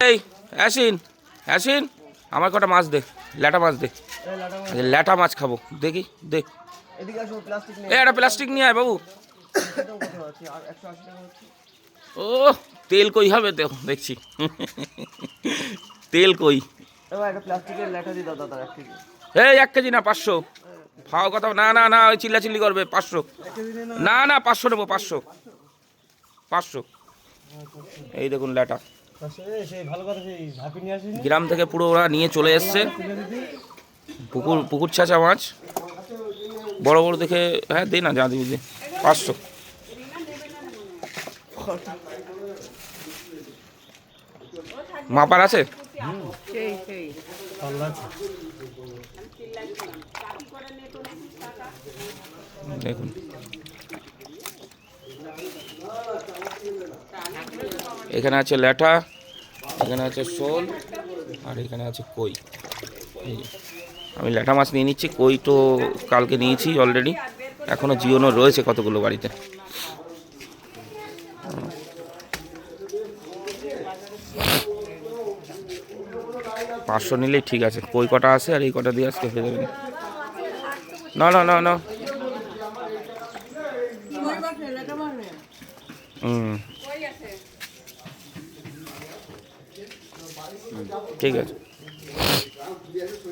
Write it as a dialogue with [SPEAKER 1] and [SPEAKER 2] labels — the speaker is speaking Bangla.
[SPEAKER 1] এই অ্যাসিন অ্যাসিন আমার কটা মাছ দে, ল্যাটা মাছ দে, ল্যাটা মাছ খাবো। দেখি দে, একটা প্লাস্টিক নিয়ে আয় বাবু। ও তেল কই হবে দেখছি তেল কই। এই 1 কেজি না 500 খাওয়া কথা। না না না ওই চিল্লাচিল্লি করবে। 500 না না 500 নেবো। 500 500। এই দেখুন ল্যাটা গ্রাম থেকে পুরো ওরা নিয়ে চলে এসছে। পুকুর ছাঁচা মাছ বড় বড় দেখে। হ্যাঁ দে না, যা দিবি দে। 500। মাপার আছে? দেখুন এখানে আছে ল্যাটা, এখানে আছে শোল, আর এখানে আছে কই। আমি ল্যাটা মাছ নিয়ে নিচ্ছি, কই তো কালকে নিয়েছি অলরেডি, এখনও জিওনো রয়েছে কতগুলো বাড়িতে। 500 নিলেই ঠিক আছে। কই কটা আছে আর এই কটা দিয়ে আজকে হয়ে যাবে। না না না না ঠিক আছে।